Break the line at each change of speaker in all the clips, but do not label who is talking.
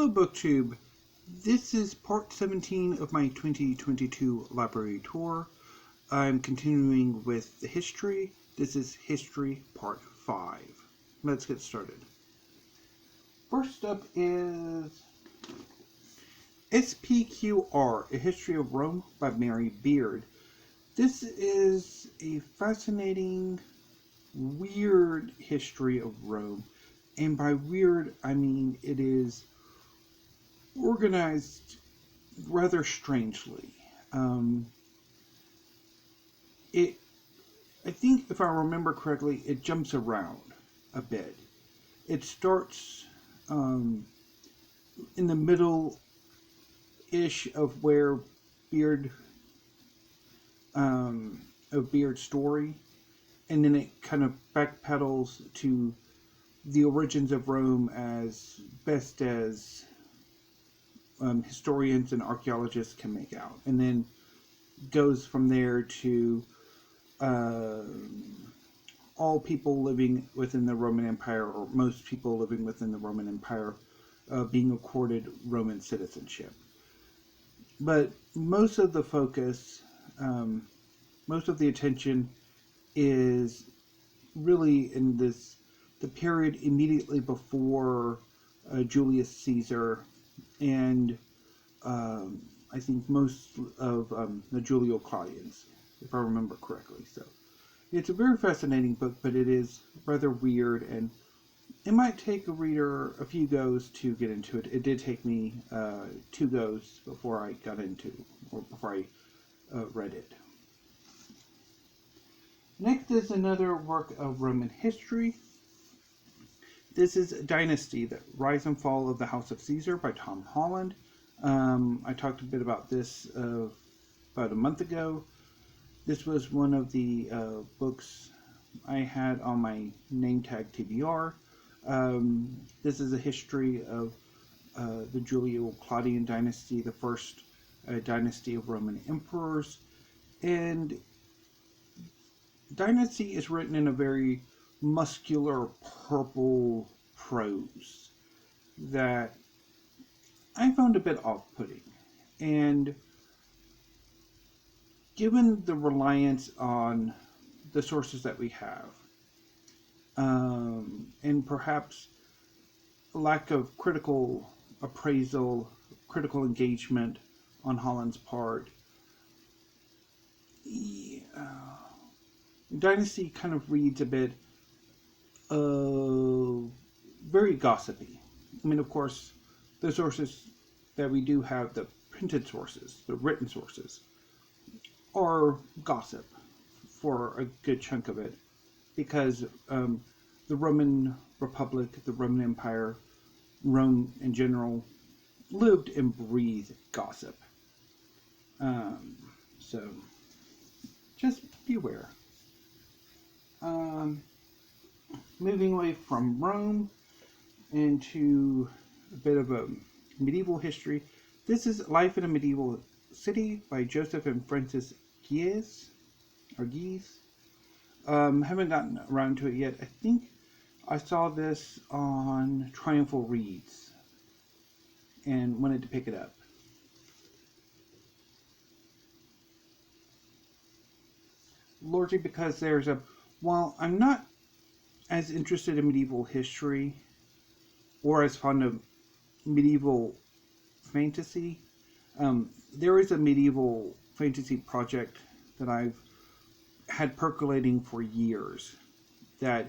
Hello BookTube, this is part 17 of my 2022 library tour. I'm continuing with the history. This is history part 5. Let's get started. First up is SPQR, A History of Rome by Mary Beard. This is a fascinating, weird history of Rome. And by weird, I mean it is organized rather strangely. I think if I remember correctly, it jumps around a bit. It starts in the middle-ish of where Beard's story, and then it kind of backpedals to the origins of Rome as best as historians and archaeologists can make out, and then goes from there to all people living within the Roman Empire, or most people living within the Roman Empire, being accorded Roman citizenship. But most of the focus, most of the attention is really in the period immediately before Julius Caesar, and I think most of the Julio Claudians, if I remember correctly. So it's a very fascinating book, but it is rather weird, and it might take a reader a few goes to get into it. It did take me 2 goes before I got into, or before I read it. Next is another work of Roman history. This is Dynasty, The Rise and Fall of the House of Caesar by Tom Holland. I talked a bit about this about a month ago. This was one of the books I had on my name tag TBR. This is a history of the Julio-Claudian dynasty, the first dynasty of Roman emperors. And Dynasty is written in a very muscular purple prose that I found a bit off-putting, and given the reliance on the sources that we have, and perhaps lack of critical appraisal, critical engagement on Holland's part, Dynasty kind of reads a bit very gossipy. I mean, of course, the sources that we do have, the printed sources, the written sources, are gossip for a good chunk of it, because the Roman Republic, the Roman Empire, Rome in general, lived and breathed gossip. So, just beware. Moving away from Rome into a bit of a medieval history. This is Life in a Medieval City by Joseph and Francis Guise. Haven't gotten around to it yet. I think I saw this on Triumphal Reads and wanted to pick it up. Largely because while I'm not as interested in medieval history or as fond of medieval fantasy, there is a medieval fantasy project that I've had percolating for years that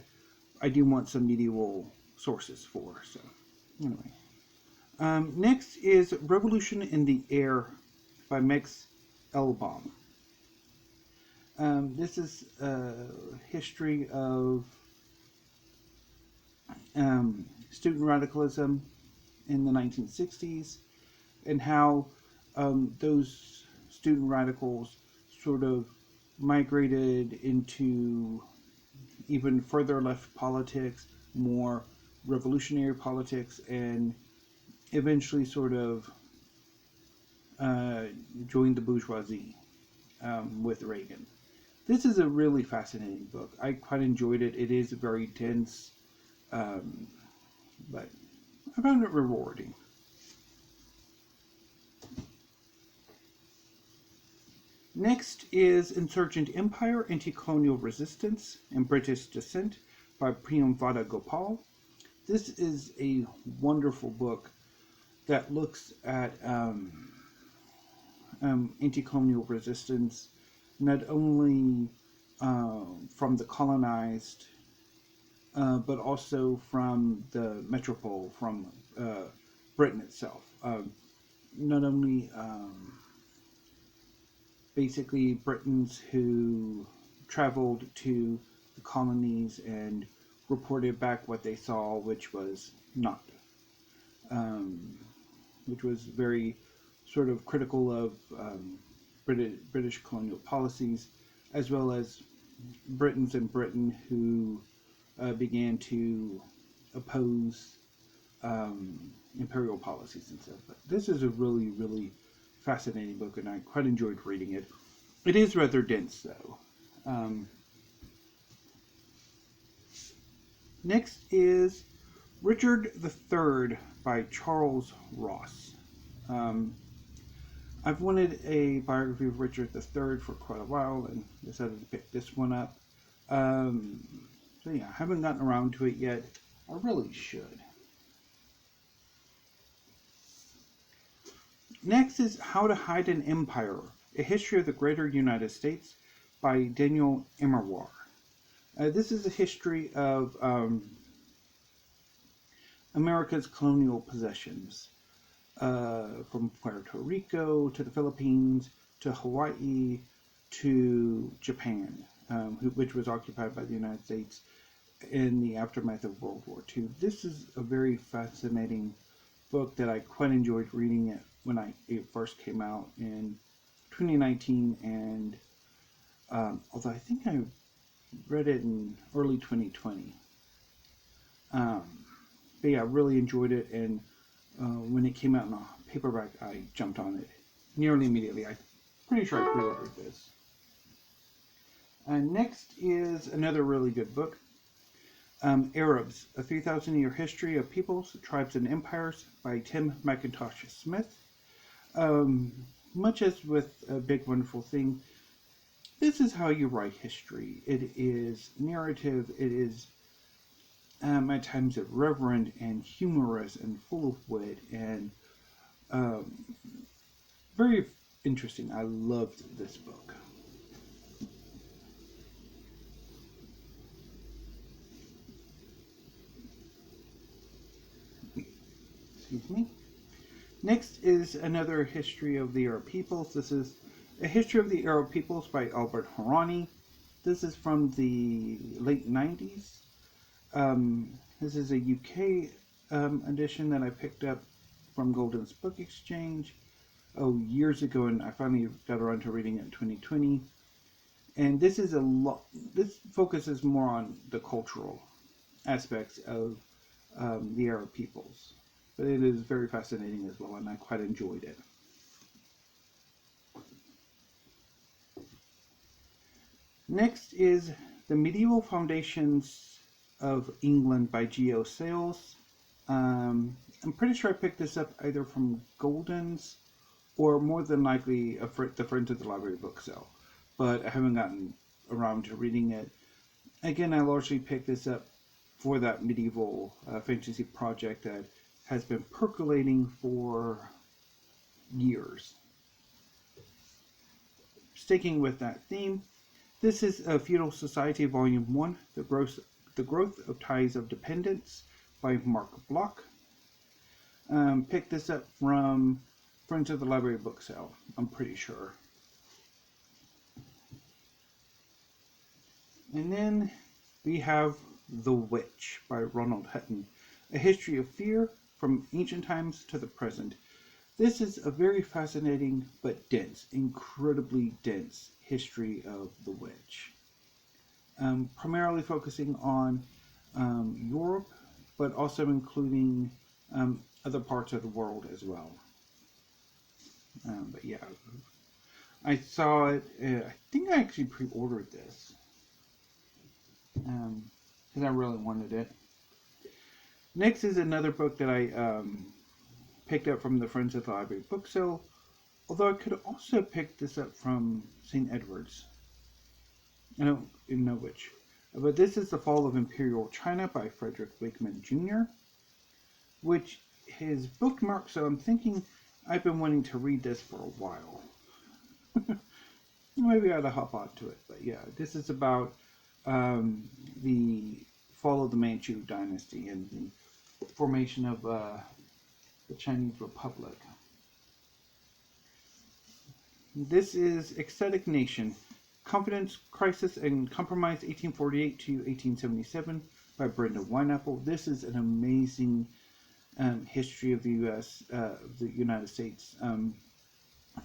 I do want some medieval sources for. So, anyway. Next is Revolution in the Air by Max Elbaum. This is a history of student radicalism in the 1960s, and how those student radicals sort of migrated into even further left politics, more revolutionary politics, and eventually sort of joined the bourgeoisie with Reagan. This is a really fascinating book. I quite enjoyed it. It is very dense, but I found it rewarding. Next is Insurgent Empire, Anti-Colonial Resistance and British Descent by Priyamvada Gopal. This is a wonderful book that looks at anti-colonial resistance, not only from the colonized, but also from the metropole, from Britain itself. Not only basically Britons who traveled to the colonies and reported back what they saw, which was not, which was very sort of critical of British colonial policies, as well as Britons in Britain who began to oppose imperial policies and stuff. But this is a really, really fascinating book, and I quite enjoyed reading it. It is rather dense, though. Next is Richard III by Charles Ross. I've wanted a biography of Richard III for quite a while and decided to pick this one up. So yeah, I haven't gotten around to it yet. I really should. Next is How to Hide an Empire, A History of the Greater United States by Daniel Immerwahr. This is a history of America's colonial possessions, from Puerto Rico to the Philippines to Hawaii to Japan, which was occupied by the United States in the aftermath of World War II. This is a very fascinating book that I quite enjoyed reading it when it first came out in 2019, and although I think I read it in early 2020. But yeah, I really enjoyed it, and when it came out in a paperback, I jumped on it nearly immediately. I'm pretty sure I pre-ordered this. Next is another really good book, Arabs, A 3,000-Year History of Peoples, Tribes, and Empires by Tim McIntosh Smith. Much as with A Big Wonderful Thing, this is how you write history. It is narrative, it is at times irreverent and humorous and full of wit and very interesting. I loved this book. Excuse me. Next is another history of the Arab peoples. This is A History of the Arab Peoples by Albert Hourani. This is from the late 90s. This is a UK edition that I picked up from Golden's Book Exchange years ago, and I finally got around to reading it in 2020. And this is this focuses more on the cultural aspects of the Arab peoples. But it is very fascinating as well, and I quite enjoyed it. Next is The Medieval Foundations of England by G.O. Sales. I'm pretty sure I picked this up either from Golden's or more than likely the Friends of the Library book sale, but I haven't gotten around to reading it. Again, I largely picked this up for that medieval fantasy project that has been percolating for years. Sticking with that theme, this is Feudal Society Volume 1, The Growth of Ties of Dependence by Mark Bloch. Picked this up from Friends of the Library book sale, I'm pretty sure. And then we have The Witch by Ronald Hutton, A History of Fear from Ancient Times to the Present. This is a very fascinating but dense, incredibly dense history of the witch. Primarily focusing on Europe, but also including other parts of the world as well. But yeah, I saw it. I think I actually pre-ordered this because I really wanted it. Next is another book that I picked up from the Friends of the Library book sale, Although I could also pick this up from St. Edward's. I don't even know which. But this is The Fall of Imperial China by Frederick Wakeman Jr., which is bookmarked, so I'm thinking I've been wanting to read this for a while. Maybe I ought to hop onto it. But yeah, this is about the fall of the Manchu Dynasty and the formation of the Chinese Republic. This is Ecstatic Nation, Confidence, Crisis, and Compromise, 1848 to 1877 by Brenda Wineapple. This is an amazing history of the U.S., the United States,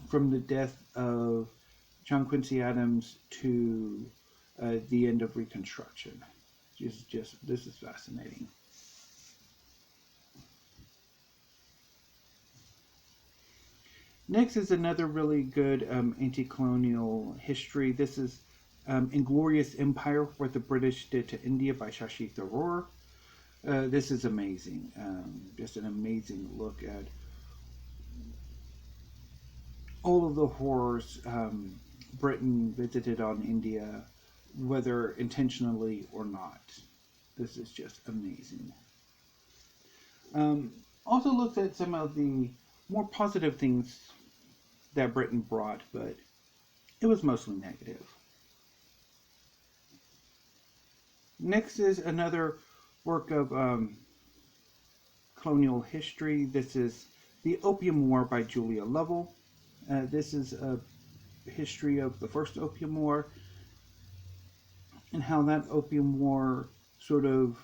from the death of John Quincy Adams to the end of Reconstruction. This is fascinating. Next is another really good anti-colonial history. This is Inglorious Empire, What the British Did to India by Shashi Tharoor. This is amazing. Just an amazing look at all of the horrors Britain visited on India, whether intentionally or not. This is just amazing. Also looked at some of the more positive things that Britain brought, but it was mostly negative. Next is another work of colonial history. This is The Opium War by Julia Lovell. This is a history of the first Opium War and how that Opium War sort of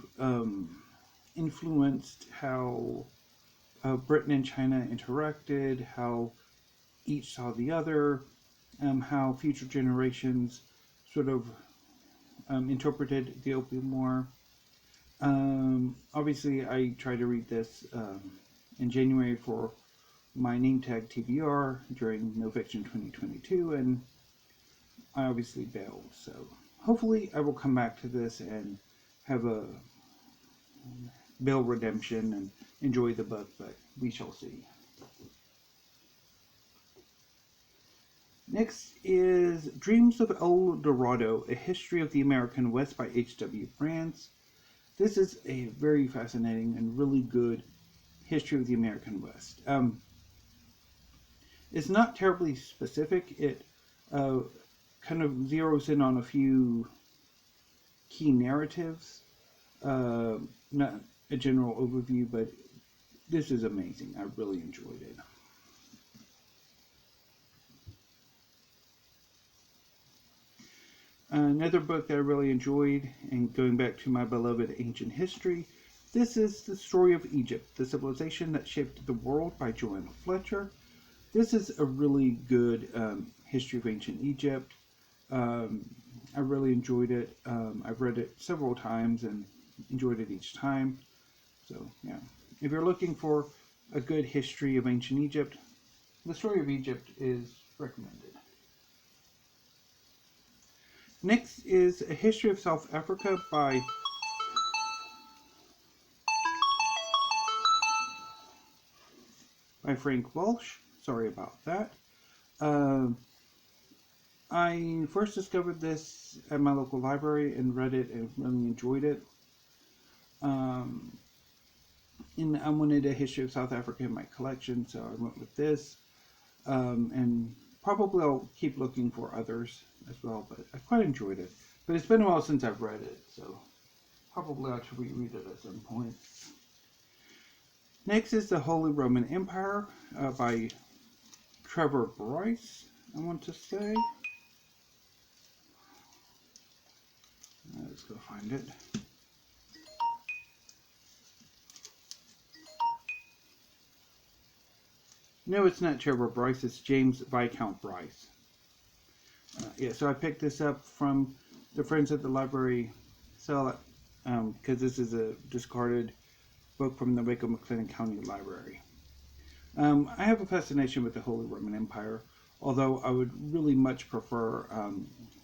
influenced how Britain and China interacted, how each saw the other, how future generations sort of interpreted the Opium War. Obviously, I tried to read this in January for my name tag TBR during No Fiction 2022, and I obviously bailed. So hopefully I will come back to this and have a bail redemption and enjoy the book, but we shall see. Next is Dreams of El Dorado, A History of the American West by H.W. Brands. This is a very fascinating and really good history of the American West. It's not terribly specific. It kind of zeroes in on a few key narratives. Not a general overview, but this is amazing. I really enjoyed it. Another book that I really enjoyed, and going back to my beloved ancient history, this is The Story of Egypt, The Civilization That Shaped the World by Joanna Fletcher. This is a really good history of ancient Egypt. I really enjoyed it. I've read it several times and enjoyed it each time. So, yeah. If you're looking for a good history of ancient Egypt, The Story of Egypt is recommended. Next is A History of South Africa by Frank Welsh. Sorry about that. I first discovered this at my local library and read it and really enjoyed it. And I wanted a history of South Africa in my collection, so I went with this. And probably I'll keep looking for others as well, but I quite enjoyed it. But it's been a while since I've read it, so probably I should reread it at some point. Next is The Holy Roman Empire by Trevor Bryce, I want to say. Let's go find it. No, it's not Trevor Bryce, it's James Viscount Bryce. Yeah, so I picked this up from the Friends at the Library sell it, because this is a discarded book from the Waco-McLennan County Library. I have a fascination with the Holy Roman Empire, although I would really much prefer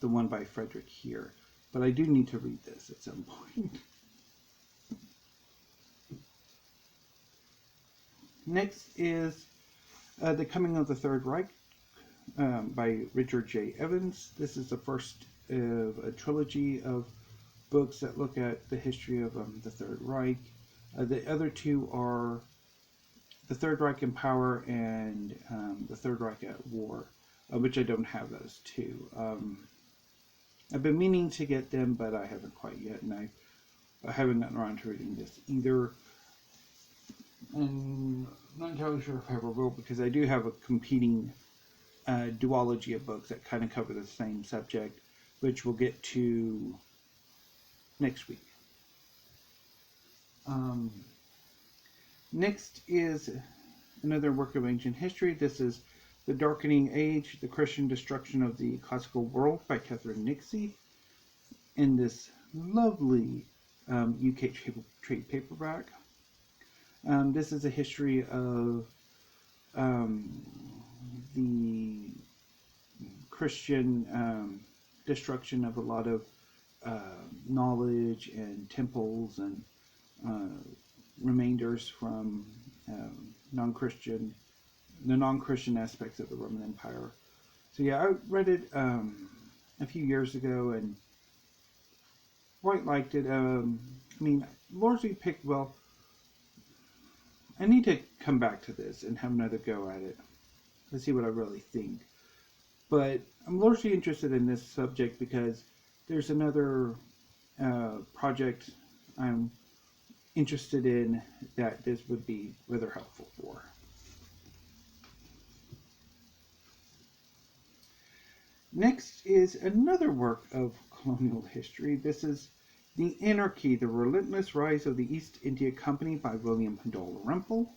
the one by Frederick here. But I do need to read this at some point. Next is The Coming of the Third Reich by Richard J. Evans. This is the first of a trilogy of books that look at the history of the Third Reich. The other two are the Third Reich in Power and the Third Reich at War, which I don't have those two. I've been meaning to get them, but I haven't quite yet, and I haven't gotten around to reading this either. And I'm not entirely sure if I ever will, because I do have a competing duology of books that kind of cover the same subject, which we'll get to next week. Next is another work of ancient history. This is The Darkening Age, The Christian Destruction of the Classical World by Catherine Nixie, in this lovely UK trade paperback. This is a history of the Christian destruction of a lot of knowledge and temples and remainders from the non-Christian aspects of the Roman Empire. So yeah, I read it a few years ago and quite liked it. I mean, largely picked well. I need to come back to this and have another go at it to see what I really think. But I'm largely interested in this subject because there's another project I'm interested in that this would be rather helpful for. Next is another work of colonial history. This is The Anarchy, The Relentless Rise of the East India Company by William Dalrymple.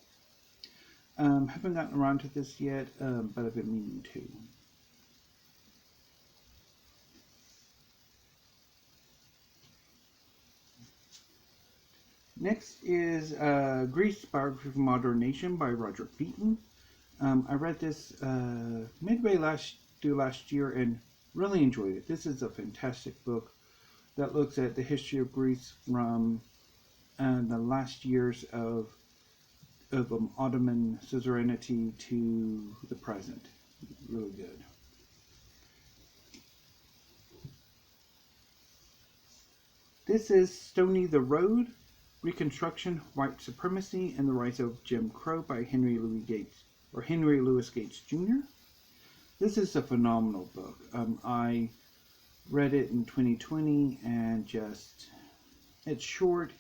Haven't gotten around to this yet, but I've been meaning to. Next is Greece, Biography of a Modern Nation by Roger Beaton. I read this midway last year and really enjoyed it. This is a fantastic book that looks at the history of Greece from the last years of Ottoman suzerainty to the present. Really good. This is Stony the Road, Reconstruction, White Supremacy, and the Rise of Jim Crow by Henry Louis Gates Jr. This is a phenomenal book. I read it in 2020 and it's short,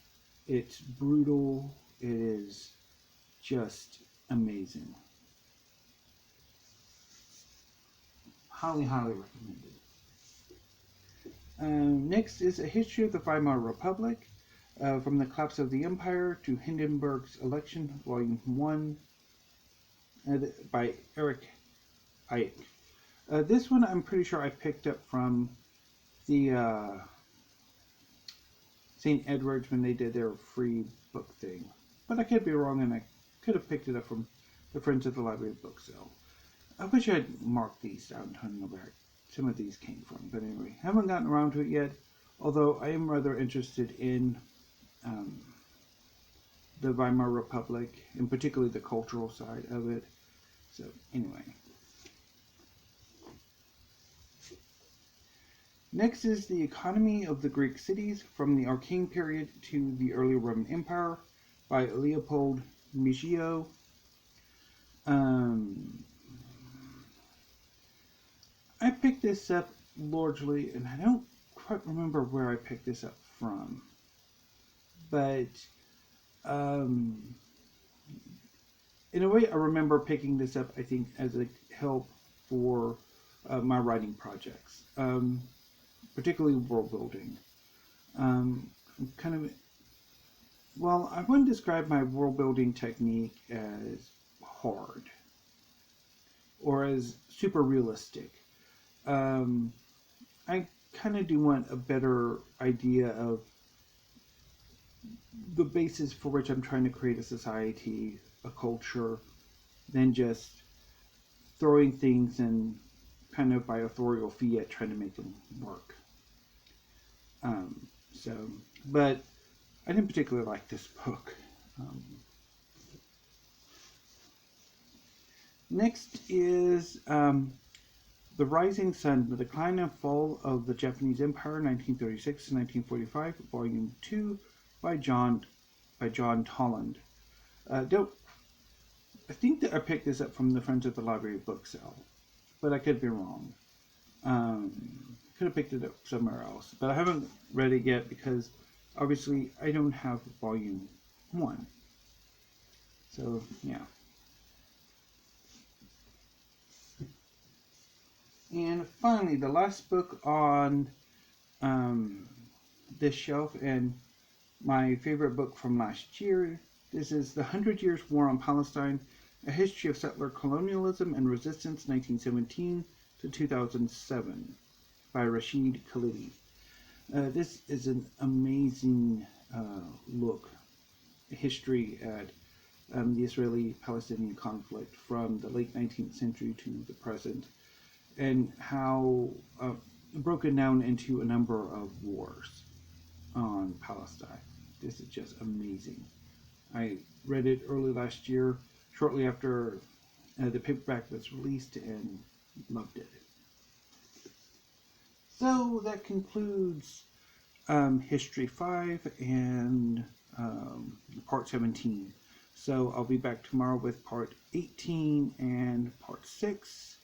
it's brutal, it is just amazing. Highly, highly recommended. Next is A History of the Weimar Republic, from the Collapse of the Empire to Hindenburg's Election, Volume 1, by Eric Ike. This one I'm pretty sure I picked up from the St. Edward's when they did their free book thing. But I could be wrong, and I could have picked it up from the Friends of the Library book sale. I wish I had marked these down to know where some of these came from. But anyway, haven't gotten around to it yet, although I am rather interested in the Weimar Republic, and particularly the cultural side of it. So anyway. Next is The Economy of the Greek Cities, from the Archaic Period to the Early Roman Empire by Leopold Migio. I picked this up largely, and I don't quite remember where I picked this up from, but in a way I remember picking this up, I think, as a help for my writing projects. Particularly world building. I wouldn't describe my world building technique as hard or as super realistic. I kind of do want a better idea of the basis for which I'm trying to create a society, a culture, than just throwing things in kind of by authorial fiat trying to make them work. But I didn't particularly like this book. Next is The Rising Sun, The Decline and Fall of the Japanese Empire, 1936 to 1945, Volume 2, by John Tolland. I think that I picked this up from the Friends of the Library book sale, but I could be wrong. Could have picked it up somewhere else, but I haven't read it yet because obviously I don't have Volume 1. So, yeah. And finally, the last book on this shelf, and my favorite book from last year. This is The 100 Years' War on Palestine, A History of Settler Colonialism and Resistance, 1917 to 2007, by Rashid Khalidi. This is an amazing history at the Israeli-Palestinian conflict from the late 19th century to the present, and how broken down into a number of wars on Palestine. This is just amazing. I read it early last year, shortly after the paperback was released, and loved it. So that concludes History 5 and Part 17. So I'll be back tomorrow with Part 18 and Part 6.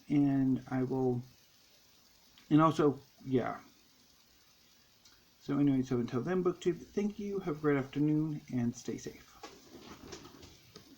And I will, and also, yeah. So anyway, so until then, BookTube, thank you, have a great afternoon, and stay safe.